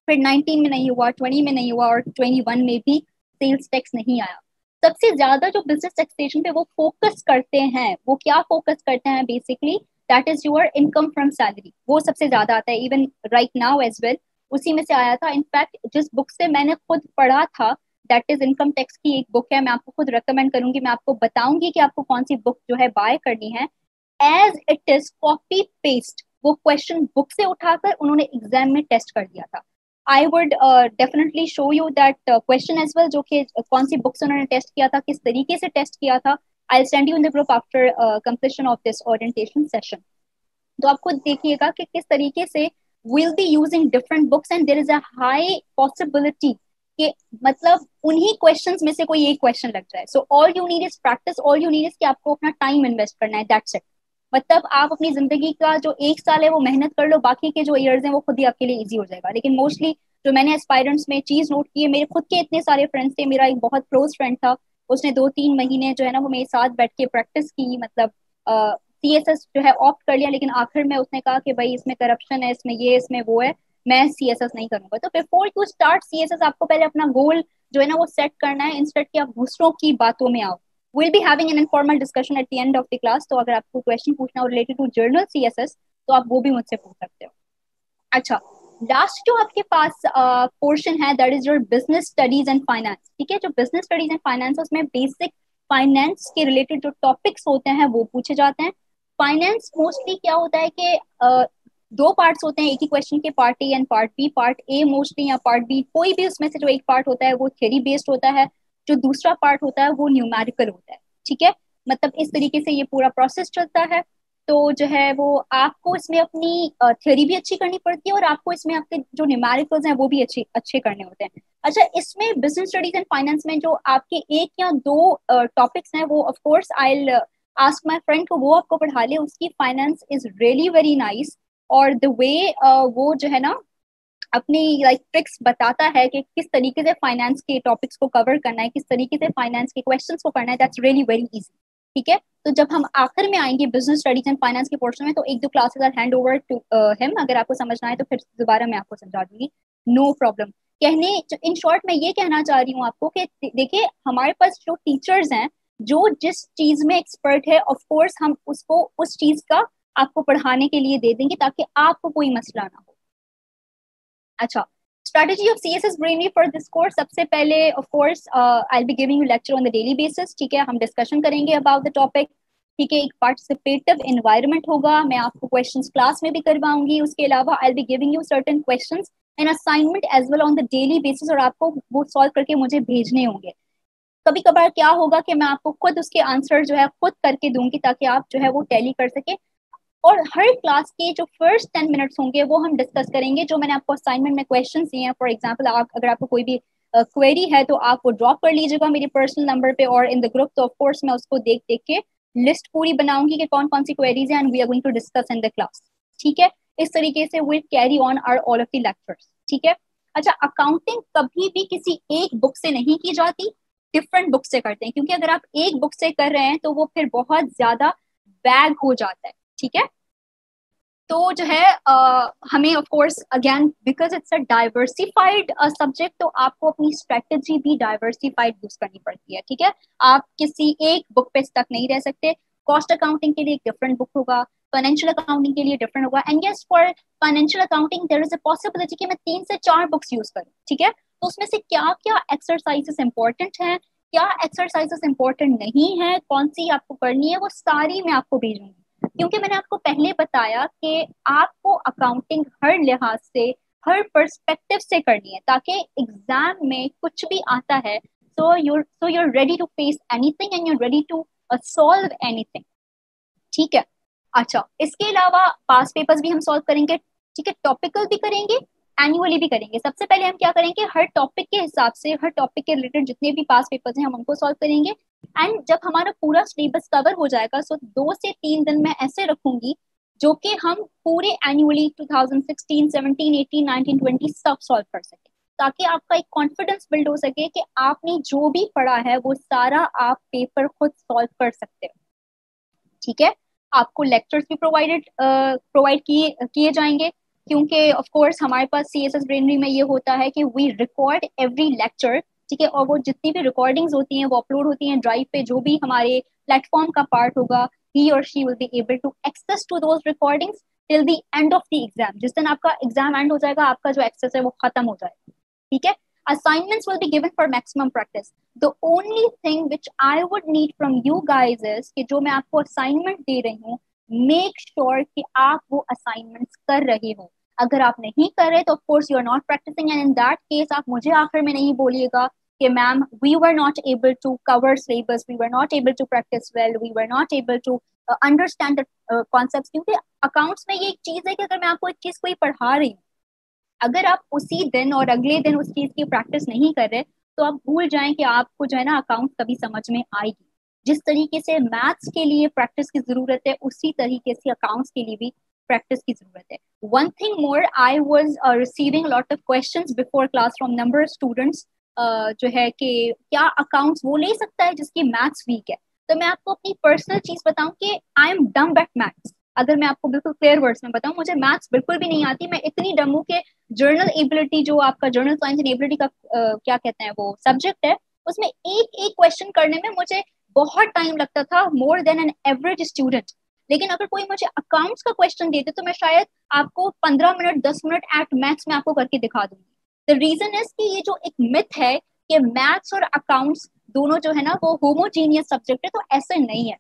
फिर 19 में नहीं हुआ, 20 में नहीं हुआ, और 21 में भी सेल्स टैक्स नहीं आया। सबसे ज्यादा जो बिजनेस टैक्सेशन पे वो फोकस करते हैं, वो क्या फोकस करते हैं basically, that is your income from salary. वो सबसे ज्यादा आता है, even right now as well उसी में से आया था। इनफैक्ट जिस बुक से मैंने खुद पढ़ा था, दैट इज इनकम टैक्स की एक बुक है, मैं आपको खुद रिकमेंड करूंगी, मैं आपको बताऊंगी कि आपको कौन सी बुक जो है बाय करनी है। As it is copy paste वो क्वेश्चन बुक से उठाकर उन्होंने एग्जाम में टेस्ट कर दिया था। I would definitely show you that question as well, जो कि कौन सी बुक से उन्होंने टेस्ट किया था, किस तरीके से टेस्ट किया था। I send you in the group after completion of this orientation session. तो आप खुद देखिएगा कि किस तरीके से will be using different books, and there is a high possibility कि मतलब उन्हीं क्वेश्चंस में से कोई एक क्वेश्चन लग जाए। So all you need is practice, all you need is कि आपको अपना टाइम इन्वेस्ट करना है, दैट्स इट। मतलब आप अपनी जिंदगी का जो एक साल है वो मेहनत कर लो, बाकी के जो ईयर्स हैं वो खुद ही आपके लिए इजी हो जाएगा। लेकिन मोस्टली जो मैंने एस्पायरेंट्स में चीज नोट की है, मेरे खुद के इतने सारे फ्रेंड्स थे, मेरा एक बहुत क्लोज फ्रेंड था, उसने 2-3 महीने जो है ना वो मेरे साथ बैठ के प्रैक्टिस की, मतलब सीएसएस जो है ऑप्ट कर लिया, लेकिन आखिर में उसने कहा कि भाई इसमें करप्शन है, इसमें ये इसमें वो है, मैं सीएसएस नहीं करूंगा। तो बिफोर यू स्टार्ट सीएसएस आपको पहले अपना गोल जो है ना वो सेट करना है, इंस्टेड कि आप दूसरों की बातों में आओ। Will be having an informal discussion eight the end of the class, तो अगर आपको क्वेश्चन पूछना हो रिलेटेड टू जर्नल सीएसएस तो आप वो भी मुझसे पूछ सकते हो। अच्छा, लास्ट जो आपके पास पोर्शन है, that is your business studies and finance. ठीक है, जो बिजनेस स्टडीज एंड फाइनेंस उसमें बेसिक फाइनेंस के रिलेटेड जो टॉपिक्स होते हैं वो पूछे जाते हैं। फाइनेंस मोस्टली क्या होता है कि दो पार्ट्स होते हैं एक ही क्वेश्चन के, part A and part B. Part A mostly या पार्ट बी, कोई भी उसमें से जो एक पार्ट होता है वो थ्योरी बेस्ड होता है, जो दूसरा पार्ट होता है वो न्यूमेरिकल होता है। ठीक है, मतलब इस तरीके से ये पूरा प्रोसेस चलता है। तो जो है वो आपको इसमें अपनी थ्योरी भी अच्छी करनी पड़ती है, और आपको इसमें आपके जो न्यूमेरिकल्स हैं वो भी अच्छे अच्छे करने होते हैं। अच्छा, इसमें बिजनेस स्टडीज एंड फाइनेंस में जो आपके एक या दो टॉपिक्स हैं वो of course I ask my friend को वो आपको पढ़ा ले, उसकी finance is really very nice. और द वे वो जो है ना अपनी लाइक ट्रिक्स बताता है कि किस तरीके से फाइनेंस के टॉपिक्स को कवर करना है, किस तरीके से फाइनेंस के क्वेश्चंस को करना है, दैट्स रियली वेरी इजी। ठीक है, तो जब हम आखिर में आएंगे बिजनेस स्टडीज एंड फाइनेंस के पोर्शन में, तो एक दो classes are hand over to him, अगर आपको समझना है तो फिर दोबारा मैं आपको समझा दूंगी, नो प्रॉब्लम। कहने इन शॉर्ट मैं ये कहना चाह रही हूँ आपको कि देखिए हमारे पास जो टीचर्स हैं, जो जिस चीज में एक्सपर्ट है, ऑफ कोर्स हम उसको उस चीज का आपको पढ़ाने के लिए दे देंगे ताकि आपको कोई मसला ना हो। अच्छा, strategy of CSS Brainly for this course, सबसे पहले of course I'll be giving you lecture on the daily basis। ठीक है, हम डिस्कशन करेंगे about the topic। ठीक है, एक पार्टिसिपेटिव environment होगा, मैं आपको questions क्लास में भी करवाऊंगी। उसके अलावा I'll be giving you certain questions and assignment as well on the daily basis, और आपको वो सॉल्व करके मुझे भेजने होंगे। कभी कभार क्या होगा कि मैं आपको खुद उसके आंसर जो है खुद करके दूंगी, ताकि आप जो है वो टैली कर सके। और हर क्लास के जो फर्स्ट 10 मिनट्स होंगे वो हम डिस्कस करेंगे जो मैंने आपको असाइनमेंट में क्वेश्चन दिए हैं। फॉर एग्जाम्पल, आप अगर आपको कोई भी क्वेरी है तो आप वो ड्रॉप कर लीजिएगा मेरे पर्सनल नंबर पे और इन द ग्रुप। तो ऑफ कोर्स मैं उसको देख देख के लिस्ट पूरी बनाऊंगी कि कौन कौन सी क्वेरीज हैं, and we are going to discuss in the class. ठीक है, इस तरीके से will carry on our all of the lectures. ठीक है। अच्छा, अकाउंटिंग कभी भी किसी एक बुक से नहीं की जाती, डिफरेंट बुक से करते हैं, क्योंकि अगर आप एक बुक से कर रहे हैं तो वो फिर बहुत ज्यादा बैग हो जाता है। ठीक है, तो जो है हमें of course again because it's a diversified subject, तो आपको अपनी स्ट्रेटेजी भी डाइवर्सिफाइड यूज करनी पड़ती है। ठीक है, आप किसी एक बुक पे स्टक नहीं रह सकते। कॉस्ट अकाउंटिंग के लिए एक डिफरेंट बुक होगा, फाइनेंशियल अकाउंटिंग के लिए डिफरेंट होगा, and yes for financial accounting there is a possibility कि मैं 3 से 4 बुक्स यूज करूँ। ठीक है, तो उसमें से क्या क्या एक्सरसाइजेस इंपॉर्टेंट हैं, क्या एक्सरसाइजेस इंपॉर्टेंट नहीं है, कौन सी आपको करनी है, वो सारी मैं आपको भेजूंगी, क्योंकि मैंने आपको पहले बताया कि आपको अकाउंटिंग हर लिहाज से, हर पर्सपेक्टिव से करनी है, ताकि एग्जाम में कुछ भी आता है so you're ready to face anything and you're ready to solve anything। ठीक है। अच्छा, इसके अलावा पास पेपर्स भी हम सॉल्व करेंगे, ठीक है, टॉपिकल भी करेंगे, एनुअली भी करेंगे। सबसे पहले हम क्या करेंगे, हर टॉपिक के हिसाब से, हर टॉपिक के रिलेटेड जितने भी पास पेपर्स हैं हम उनको सॉल्व करेंगे। एंड जब हमारा पूरा सिलेबस कवर हो जाएगा, सो 2 से 3 दिन मैं ऐसे रखूंगी जो कि हम पूरे एनुअली 2016, 17, 18, 19, 20 सब सॉल्व कर सके, ताकि आपका एक कॉन्फिडेंस बिल्ड हो सके कि आपने जो भी पढ़ा है वो सारा आप पेपर खुद सॉल्व कर सकते हो। ठीक है। आपको लेक्चर्स भी प्रोवाइड किए किए जाएंगे, क्योंकि ऑफ कोर्स हमारे पास सीएसएस ब्रेनरी में ये होता है कि वी रिकॉर्ड एवरी लेक्चर। ठीक है। और वो जितनी भी रिकॉर्डिंग्स होती हैं वो अपलोड होती हैं ड्राइव पे, जो भी हमारे प्लेटफॉर्म का पार्ट होगा, ही और she will be able to access to those recordings till the end of the exam. जिस दिन आपका एग्जाम एंड हो जाएगा, आपका जो एक्सेस है वो खत्म हो जाएगा। ठीक है। Assignments will be given for maximum practice. The only thing which I would need from you guys is कि जो मैं आपको assignment दे रही हूँ, make sure कि आप वो assignments कर रहे हो। अगर आप नहीं कर रहे तो of course you are not practicing, and in that case आप मुझे आखिर में नहीं बोलिएगा कि ma'am we were not able to cover syllabus, we were not able to practice well, we were not able to understand the concepts। क्योंकि accounts में ये एक चीज है कि अगर मैं आपको एक चीज कोई पढ़ा रही हूँ, अगर आप उसी दिन और अगले दिन उस चीज की प्रैक्टिस नहीं कर रहे, तो आप भूल जाएं कि आपको जो है ना अकाउंट कभी समझ में आएगी। जिस तरीके से मैथ्स के लिए प्रैक्टिस की जरूरत है, उसी तरीके से अकाउंट्स के लिए भी प्रैक्टिस की जरूरत है। One thing more, I was receiving lot of questions before class from number of students, जो है कि क्या अकाउंट्स वो ले सकता है जिसकी मैथ्स वीक है। तो मैं आपको अपनी पर्सनल चीज बताऊं कि I am dumb at maths. अगर मैं आपको बिल्कुल क्लियर वर्ड्स में बताऊं, मुझे मैथ्स बिल्कुल भी नहीं आती। मैं इतनी डम हूं कि जर्नल एबिलिटी, जो आपका जर्नल साइंस एंड एबिलिटी का क्या कहते हैं वो सब्जेक्ट है, उसमें एक एक क्वेश्चन करने में मुझे बहुत टाइम लगता था, more than an average student. लेकिन अगर कोई मुझे अकाउंट्स का क्वेश्चन देते तो मैं शायद आपको 15 मिनट 10 मिनट एट मैक्स में आपको करके दिखा दूंगी। द रीजन इज कि ये जो एक मिथ है कि मैथ्स और अकाउंट्स दोनों जो है ना वो होमोजीनियस सब्जेक्ट है, तो ऐसे नहीं है।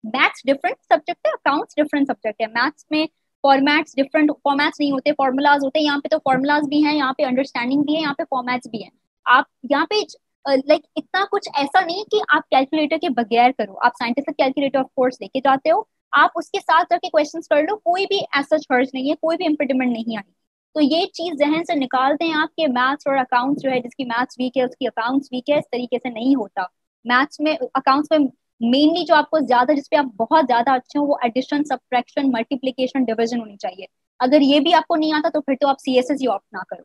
मैथ्स डिफरेंट सब्जेक्ट है, अकाउंट्स डिफरेंट सब्जेक्ट है। मैथ्स में फॉर्मेट्स डिफरेंट, फॉर्मेट्स नहीं होते, फॉर्मूलाज होते हैं। यहाँ पे तो फॉर्मूलाज भी हैं, यहाँ पे अंडरस्टैंडिंग भी है, यहाँ पे फॉर्मेट्स भी हैं। आप यहाँ पे लाइक इतना कुछ ऐसा नहीं कि आप कैलकुलेटर के बगैर करो। आप साइंटिफिक कैलकुलेटर ऑफ कोर्स लेके जाते हो, आप उसके साथ जाके क्वेश्चंस कर लो, कोई भी ऐसा हर्ज नहीं है, कोई भी इम्पिडिमेंट नहीं आएगी। तो ये चीज जहन से निकाल दें आप कि मैथ्स और अकाउंट्स जो है, जिसकी मैथ्स वीक है उसकी अकाउंट्स वीक है, इस तरीके से नहीं होता। मैथ्स में, अकाउंट्स में मेनली जो आपको ज्यादा, जिसपे आप बहुत ज्यादा अच्छे हो, वो एडिशन, सब्ट्रैक्शन, मल्टीप्लीकेशन, डिवीजन होनी चाहिए। अगर ये भी आपको नहीं आता तो फिर तो आप सीएसएस ही ऑप्ट ना करो।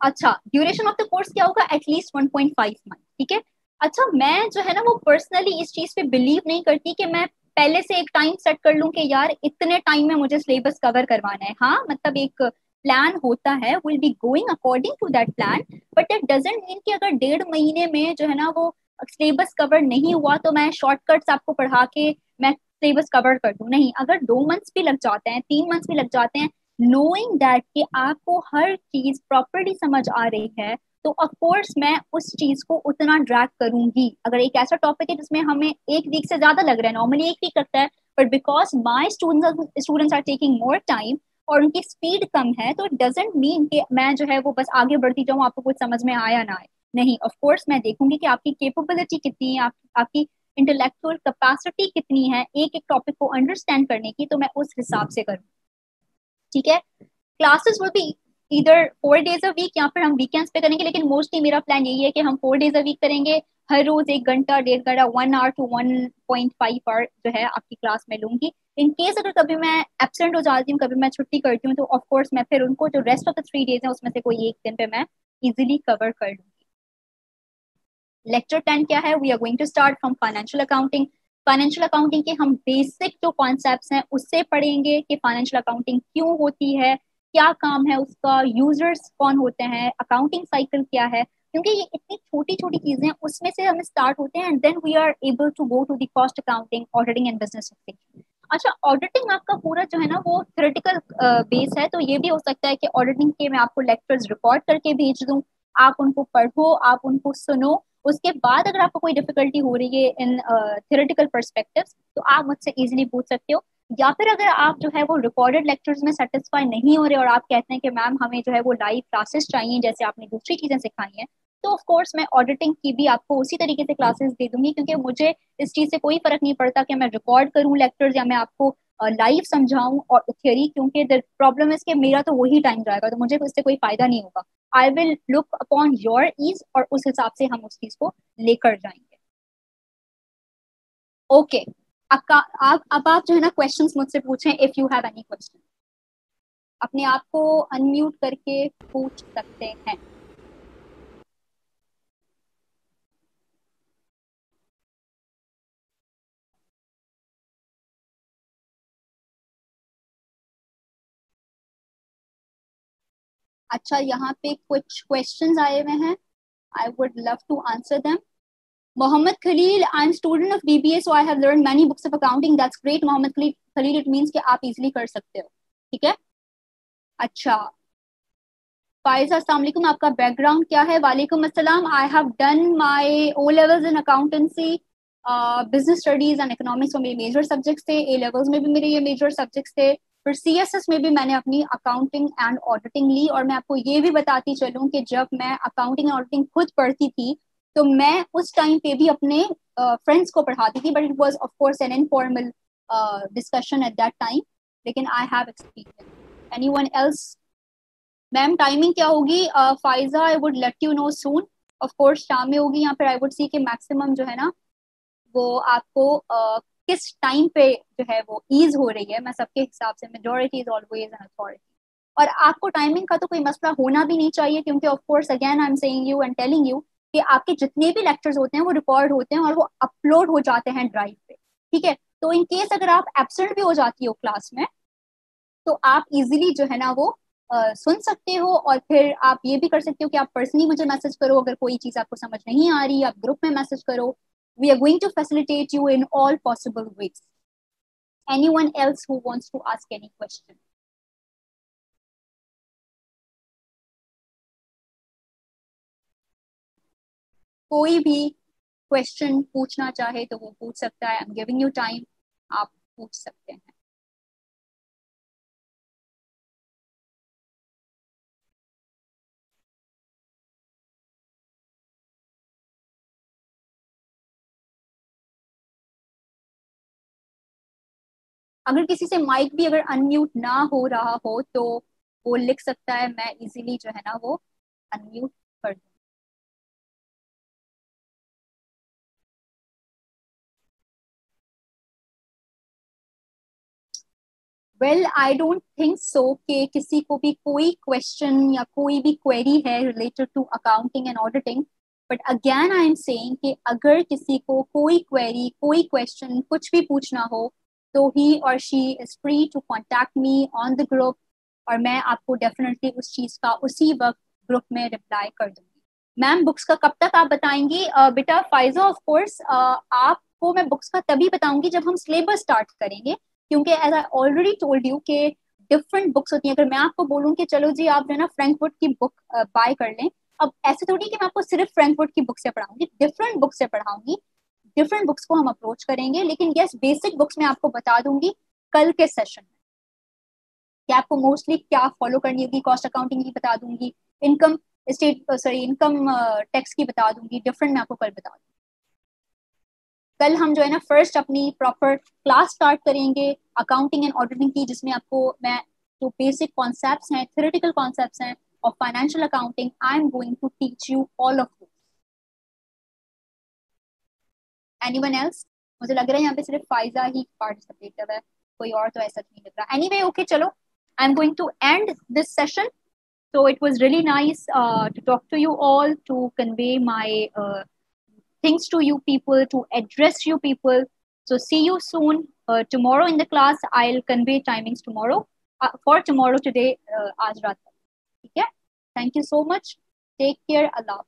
अच्छा, ड्यूरेशन ऑफ द कोर्स क्या होगा, एटलीस्ट 1.5 मंथ। ठीक है। अच्छा, मैं जो है ना वो पर्सनली इस चीज पे बिलीव नहीं करती कि मैं पहले से एक टाइम सेट कर लूं कि यार इतने टाइम में मुझे सिलेबस कवर करवाना है। हाँ, मतलब एक प्लान होता है, will be going according to that plan, but it doesn't mean कि अगर 1.5 महीने में जो है ना वो सिलेबस कवर नहीं हुआ तो मैं शॉर्टकट्स आपको पढ़ा के मैं सिलेबस कवर कर दूं। नहीं, अगर 2 मंथ्स भी लग जाते हैं, 3 मंथ्स भी लग जाते हैं, नोइंग दैट कि आपको हर चीज प्रॉपरली समझ आ रही है, तो ऑफ कोर्स मैं उस चीज को उतना ड्रैग करूंगी। अगर एक ऐसा टॉपिक है जिसमें हमें 1 वीक से ज्यादा लग रहा है, नॉर्मली 1 वीक लगता है, but because my students are taking more time और उनकी स्पीड कम है, तो इट डजेंट मीन कि मैं जो है वो बस आगे बढ़ती जाऊँ, आपको कुछ समझ में आया ना आए। नहीं, ऑफ कोर्स मैं देखूंगी कि आपकी कैपेबिलिटी कितनी है, आपकी इंटेलेक्चुअल कैपेसिटी कितनी है एक एक टॉपिक को अंडरस्टैंड करने की, तो मैं उस हिसाब से करूँ। ठीक है। क्लासेस विल बी इधर 4 days अ वीक या फिर हम वीकेंड्स पे करेंगे, लेकिन मोस्टली मेरा प्लान यही है कि हम 4 days अ वीक करेंगे। हर रोज 1 घंटा 1.5 घंटा, 1 hour to 1.5 hour जो है आपकी क्लास में लूंगी। इन केस अगर कभी मैं एबसेंट हो जाती हूँ, कभी मैं छुट्टी करती हूँ, तो ऑफ कोर्स मैं फिर उनको जो रेस्ट ऑफ द 3 days है उसमें से कोई एक दिन पे मैं इजिली कवर कर लूंगी। लेक्चर 10 क्या है, we are going to start from financial accounting. Financial accounting के हम बेसिक जो कॉन्सेप्ट्स हैं उससे पढ़ेंगे कि फाइनेंशियल अकाउंटिंग क्यों होती है, क्या काम है उसका, यूजर्स कौन होते हैं, अकाउंटिंग साइकिल क्या है। क्योंकि ये इतनी छोटी छोटी चीजें हैं, उसमें से हम स्टार्ट होते हैं and then we are able to go to the cost accounting, auditing and business reporting. अच्छा, ऑडिटिंग आपका पूरा जो है ना वो थ्योरेटिकल बेस है, तो ये भी हो सकता है कि ऑडिटिंग के मैं आपको लेक्चर्स रिकॉर्ड करके भेज दूं, आप उनको पढ़ो, आप उनको सुनो। उसके बाद अगर आपको कोई डिफिकल्टी हो रही है इन थियोरेटिकल पर्सपेक्टिव तो आप मुझसे इजीली पूछ सकते हो। या फिर अगर आप जो है वो रिकॉर्डेड लेक्चर्स में सेटिस्फाई नहीं हो रहे और आप कहते हैं कि मैम हमें जो है वो लाइव क्लासेस चाहिए जैसे आपने दूसरी चीजें सिखाई हैं, तो ऑफ कोर्स मैं ऑडिटिंग की भी आपको उसी तरीके से क्लासेस दे दूंगी, क्योंकि मुझे इस चीज से कोई फर्क नहीं पड़ता कि मैं रिकॉर्ड करूं लेक्चर्स या मैं आपको लाइव समझाऊं और थियोरी, क्योंकि द प्रॉब्लम इज कि मेरा तो वही टाइम जाएगा, तो मुझे इससे कोई फायदा नहीं होगा। I will look upon your ease और उस हिसाब से हम उस चीज को लेकर जाएंगे। Okay okay. अब आप जो है ना क्वेश्चंस मुझसे पूछें, if you have any question अपने आप को अनम्यूट करके पूछ सकते हैं। अच्छा, यहाँ पे कुछ क्वेश्चंस आए हुए हैं, I would love to answer them. Mohammad Khalil, I am student of BBA so I have learn many books of accounting, that's great Mohammad Khalil, it means कि आप इजीली कर सकते हो। ठीक है। अच्छा, फाइजा अस्सलाम वालेकुम, आपका बैकग्राउंड क्या है? वालेकुम अस्सलाम, I have done my O levels in accountancy, business studies and economics में मेरे मेजर सब्जेक्ट्स थे, ए लेवल्स में भी मेरे ये मेजर सब्जेक्ट्स थे, फिर सीएसएस में भी मैंने अपनी अकाउंटिंग एंड ऑडिटिंग ली। और मैं आपको ये भी बताती चलूँ कि जब मैं अकाउंटिंग एंड ऑडिटिंग खुद पढ़ती थी तो मैं उस टाइम पे भी अपने फ्रेंड्स को पढ़ाती थी, but it was of course an informal discussion at that time, लेकिन I have experience. Anyone else? Ma'am timing क्या होगी? Faiza, I would let you know soon. Of course शाम में होगी, यहाँ पर आई वुड सी कि मैक्सिमम जो है ना वो आपको किस टाइम पे जो है वो ईज हो रही है। मैं सबके हिसाब से, majority is always an authority, और आपको टाइमिंग का तो कोई मसला होना भी नहीं चाहिए, क्योंकि of course again I am saying you and telling you कि आपके जितने भी लेक्चर्स होते हैं वो रिकॉर्ड होते हैं और वो अपलोड हो जाते हैं ड्राइव पे। ठीक है, तो इन केस अगर आप एब्सेंट भी हो जाती हो क्लास में तो आप इजीली जो है ना वो सुन सकते हो, और फिर आप ये भी कर सकते हो कि आप पर्सनली मुझे मैसेज करो अगर कोई चीज आपको समझ नहीं आ रही, आप ग्रुप में मैसेज करो। We are going to facilitate you in all possible ways. Anyone else who wants to ask any question? कोई भी क्वेश्चन पूछना चाहे तो वो पूछ सकता है। I am giving you time, आप पूछ सकते हैं। अगर किसी से माइक भी अगर अनम्यूट ना हो रहा हो तो वो लिख सकता है, मैं इजीली जो है ना वो अनम्यूट कर दूँ। Well I don't think so कि किसी को भी कोई क्वेश्चन या कोई भी क्वेरी है related to accounting and auditing, but again I am saying कि अगर किसी को कोई क्वेरी, कोई क्वेश्चन, कुछ भी पूछना हो तो ही और she is free to contact me on the group, और मैं आपको डेफिनेटली उस चीज का उसी वक्त ग्रुप में रिप्लाई कर दूंगी। मैम बुक्स का कब तक आप बताएंगी? बेटा फाइजा, ऑफ कोर्स आपको मैं बुक्स का तभी बताऊंगी जब हम सिलेबस स्टार्ट करेंगे, क्योंकि as I already told you कि डिफरेंट बुक्स होती हैं। अगर मैं आपको बोलूँ कि चलो जी आप जो है ना फ्रैंकफर्ट की बुक बाय कर लें, अब ऐसे थोड़ी कि मैं आपको सिर्फ फ्रैंकफर्ट की बुक से पढ़ाऊंगी, डिफरेंट बुक से पढ़ाऊंगी, डिफरेंट बुक्स को हम अप्रोच करेंगे। लेकिन यस, बेसिक बुक्स में आपको बता दूंगी कल के सेशन में कि आपको मोस्टली क्या फॉलो करनी होगी। कॉस्ट अकाउंटिंग की बता दूंगी, income state sorry income tax की बता दूंगी, डिफरेंट मैं आपको कल बता दूंगी। कल हम जो है ना फर्स्ट अपनी प्रॉपर क्लास स्टार्ट करेंगे अकाउंटिंग एंड ऑडिटिंग की, जिसमें आपको मैं जो बेसिक कॉन्सेप्ट्स हैं, थ्योरेटिकल कॉन्सेप्ट्स हैं of financial accounting, I am going to teach you all of this. Anyone else? मुझे लग रहा है यहाँ पे सिर्फ फाइजा ही पार्टिसिपेटिव है, कोई और तो ऐसा नहीं लग रहा। एनीवे ओके, चलो I am going to end this session. So it was really nice to talk to you all, to convey my things to you people, to address you people. So see you soon. Tomorrow in the class, I'll convey timings tomorrow. For tomorrow today, आज रात तक. ठीक है? Thank you so much. Take care. Allah.